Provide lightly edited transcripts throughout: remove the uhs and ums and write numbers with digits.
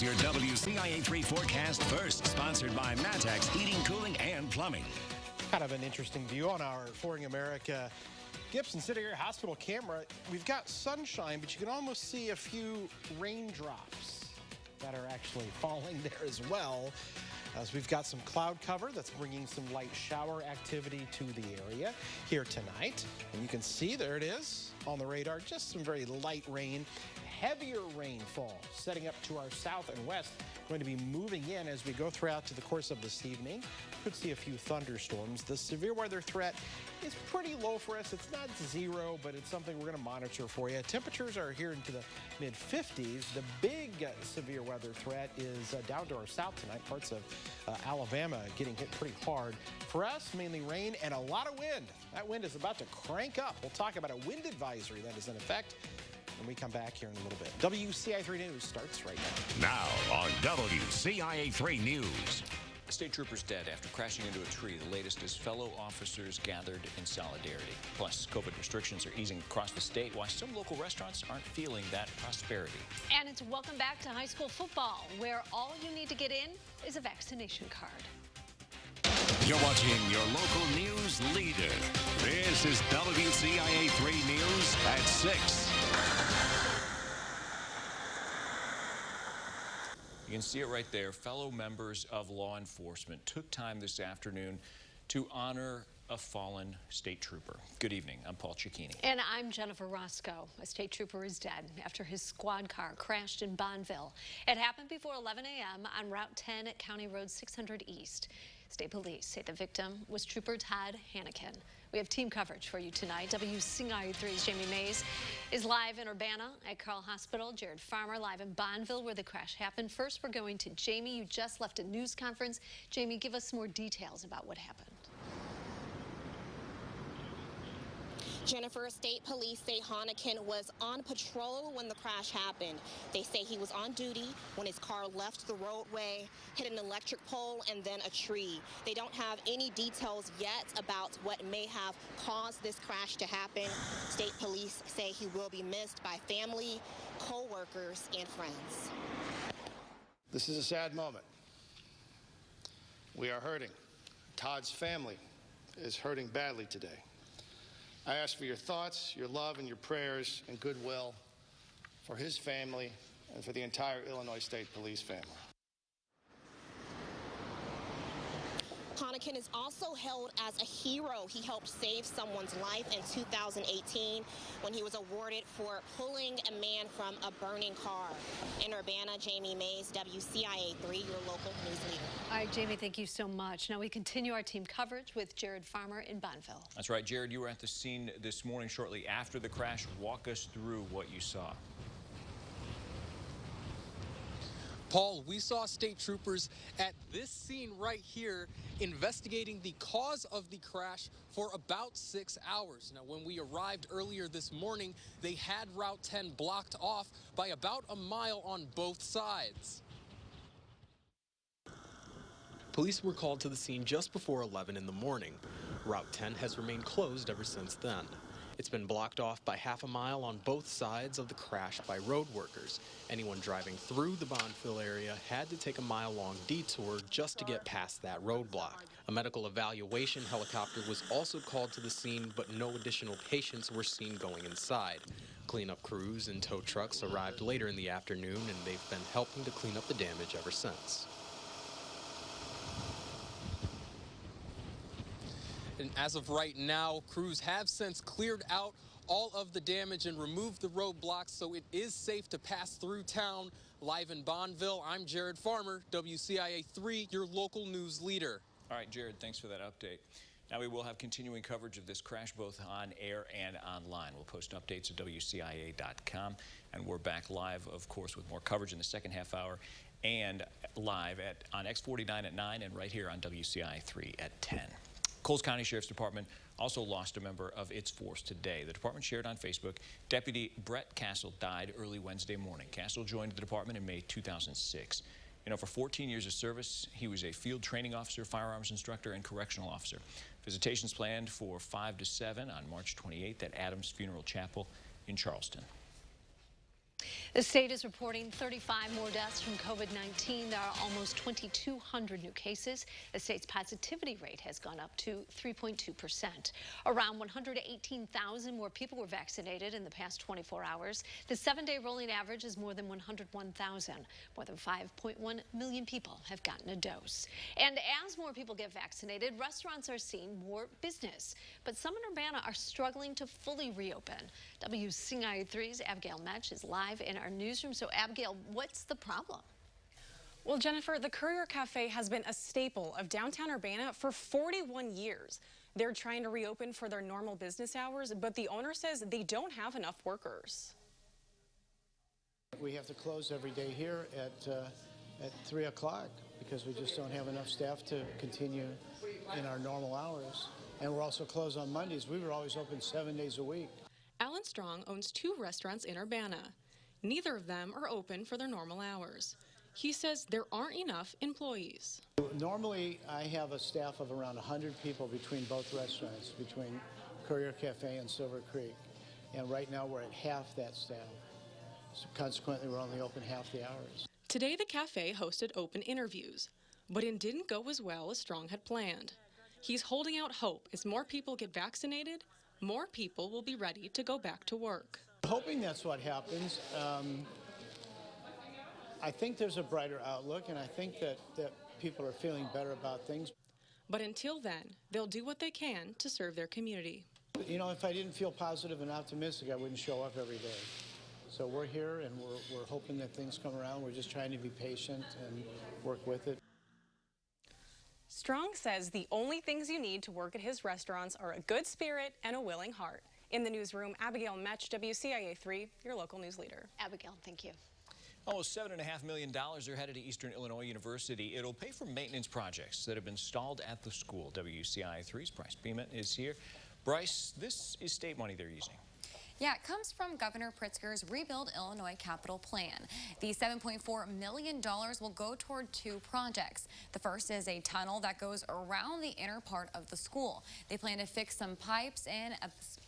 Your WCIA 3 forecast first, sponsored by Matex Heating, Cooling, and Plumbing. Kind of an interesting view on our Flooring America Gibson City Area Hospital camera. We've got sunshine, but you can almost see a few raindrops that are actually falling there as well. As we've got some cloud cover that's bringing some light shower activity to the area here tonight. And you can see there it is on the radar, just some very light rain. Heavier rainfall setting up to our south and west, going to be moving in as we go throughout to the course of this evening. Could see a few thunderstorms. The severe weather threat is pretty low for us. It's not zero, but it's something we're going to monitor for you. Temperatures are here into the mid-50s. The big severe weather threat is down to our south tonight. Parts of Alabama getting hit pretty hard. For us, mainly rain and a lot of wind. That wind is about to crank up. We'll talk about a wind advisory that is in effect when we come back here in a little bit. WCIA 3 News starts right now. Now on WCIA 3 News. A state trooper's dead after crashing into a tree. The latest is fellow officers gathered in solidarity. Plus, COVID restrictions are easing across the state, while some local restaurants aren't feeling that prosperity. And it's welcome back to high school football, where all you need to get in is a vaccination card. You're watching your local news leader. This is WCIA 3 News at 6. You can see it right there. Fellow members of law enforcement took time this afternoon to honor a fallen state trooper. Good evening. I'm Paul Cicchini. And I'm Jennifer Roscoe. A state trooper is dead after his squad car crashed in Bonneville. It happened before 11 a.m. on Route 10 at County Road 600 East. State police say the victim was Trooper Todd Hannikin. We have team coverage for you tonight. WCIA 3's Jamie Mays is live in Urbana at Carl Hospital. Jared Farmer live in Bonneville where the crash happened. First, we're going to Jamie. You just left a news conference. Jamie, give us more details about what happened. Jennifer, state police say Hannikin was on patrol when the crash happened. They say he was on duty when his car left the roadway, hit an electric pole, and then a tree. They don't have any details yet about what may have caused this crash to happen. State police say he will be missed by family, co-workers, and friends. This is a sad moment. We are hurting. Todd's family is hurting badly today. I ask for your thoughts, your love, and your prayers and goodwill for his family and for the entire Illinois State Police family. Hannikin is also held as a hero. He helped save someone's life in 2018 when he was awarded for pulling a man from a burning car. In Urbana, Jamie Mays, WCIA 3, your local news leader. All right, Jamie, thank you so much. Now we continue our team coverage with Jared Farmer in Bonneville. That's right, Jared, you were at the scene this morning shortly after the crash. Walk us through what you saw. Paul, we saw state troopers at this scene right here investigating the cause of the crash for about 6 hours. Now, when we arrived earlier this morning, they had Route 10 blocked off by about a mile on both sides. Police were called to the scene just before 11 in the morning. Route 10 has remained closed ever since then. It's been blocked off by half a mile on both sides of the crash by road workers. Anyone driving through the Bonneville area had to take a mile-long detour just to get past that roadblock. A medical evaluation helicopter was also called to the scene, but no additional patients were seen going inside. Cleanup crews and tow trucks arrived later in the afternoon, and they've been helping to clean up the damage ever since. And as of right now, crews have since cleared out all of the damage and removed the roadblocks, so it is safe to pass through town. Live in Bonneville, I'm Jared Farmer, WCIA 3, your local news leader. All right, Jared, thanks for that update. Now we will have continuing coverage of this crash both on air and online. We'll post updates at WCIA.com, and we're back live, of course, with more coverage in the second half hour and live on X49 at 9 and right here on WCIA 3 at 10. Coles County Sheriff's Department also lost a member of its force today. The department shared on Facebook, Deputy Brett Castle died early Wednesday morning. Castle joined the department in May 2006. You know, for 14 years of service, he was a field training officer, firearms instructor, and correctional officer. Visitations planned for 5 to 7 on March 28th at Adams Funeral Chapel in Charleston. The state is reporting 35 more deaths from COVID-19. There are almost 2,200 new cases. The state's positivity rate has gone up to 3.2%. Around 118,000 more people were vaccinated in the past 24 hours. The 7-day rolling average is more than 101,000. More than 5.1 million people have gotten a dose. And as more people get vaccinated, restaurants are seeing more business. But some in Urbana are struggling to fully reopen. WCIA3's Abigail Metch is live in our newsroom. So, Abigail, what's the problem? Well, Jennifer, the Courier Cafe has been a staple of downtown Urbana for 41 years. They're trying to reopen for their normal business hours, but the owner says they don't have enough workers. We have to close every day here at 3 o'clock because we just don't have enough staff to continue in our normal hours. And we're also closed on Mondays. We were always open 7 days a week. Alan Strong owns 2 restaurants in Urbana. Neither of them are open for their normal hours. He says there aren't enough employees. Normally, I have a staff of around 100 people between both restaurants, between Courier Cafe and Silver Creek. And right now, we're at half that staff. So consequently, we're only open half the hours. Today, the cafe hosted open interviews, but it didn't go as well as Strong had planned. He's holding out hope as more people get vaccinated, more people will be ready to go back to work. Hoping that's what happens. I think there's a brighter outlook, and I think that people are feeling better about things. But until then, they'll do what they can to serve their community. You know, if I didn't feel positive and optimistic, I wouldn't show up every day. So we're here, and we're hoping that things come around. We're just trying to be patient and work with it. Strong says the only things you need to work at his restaurants are a good spirit and a willing heart. In the newsroom, Abigail Metch, WCIA3, your local news leader. Abigail, thank you. Almost $7.5 million are headed to Eastern Illinois University. It'll pay for maintenance projects that have been stalled at the school. WCIA3's Bryce Beeman is here. Bryce, this is state money they're using. Yeah, it comes from Governor Pritzker's Rebuild Illinois capital plan. The $7.4 million will go toward 2 projects. The first is a tunnel that goes around the inner part of the school. They plan to fix some pipes and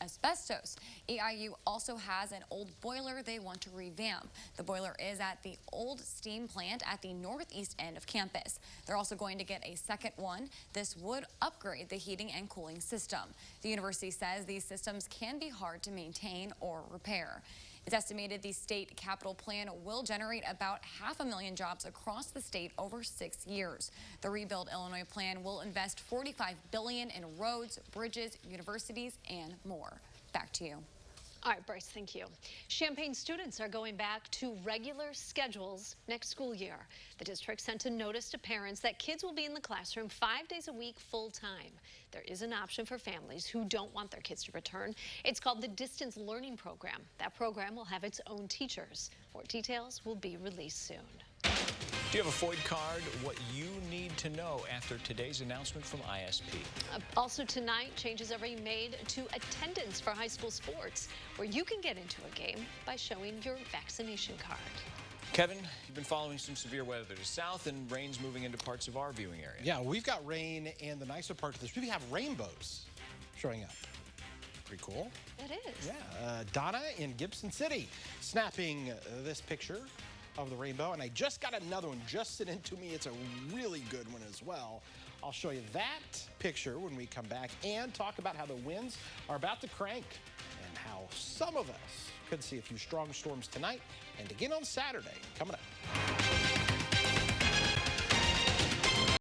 asbestos. EIU also has an old boiler they want to revamp. The boiler is at the old steam plant at the northeast end of campus. They're also going to get a second one. This would upgrade the heating and cooling system. The university says these systems can be hard to maintain or repair. It's estimated the state capital plan will generate about 500,000 jobs across the state over 6 years. The Rebuild Illinois plan will invest $45 billion in roads, bridges, universities, and more. Back to you. All right, Bryce, thank you. Champaign students are going back to regular schedules next school year. The district sent a notice to parents that kids will be in the classroom 5 days a week full time. There is an option for families who don't want their kids to return. It's called the Distance Learning Program. That program will have its own teachers. More details will be released soon. Do you have a FOID card? What you need to know after today's announcement from ISP. Also tonight, changes are being made to attendance for high school sports, where you can get into a game by showing your vaccination card. Kevin, you've been following some severe weather to the south, and rain's moving into parts of our viewing area. Yeah, we've got rain, and the nicer part of this, we have rainbows showing up. Pretty cool. It is. Yeah, Donna in Gibson City snapping this picture of the rainbow, and I just got another one just sent in to me. It's a really good one as well. I'll show you that picture when we come back and talk about how the winds are about to crank and how some of us could see a few strong storms tonight and again on Saturday. Coming up.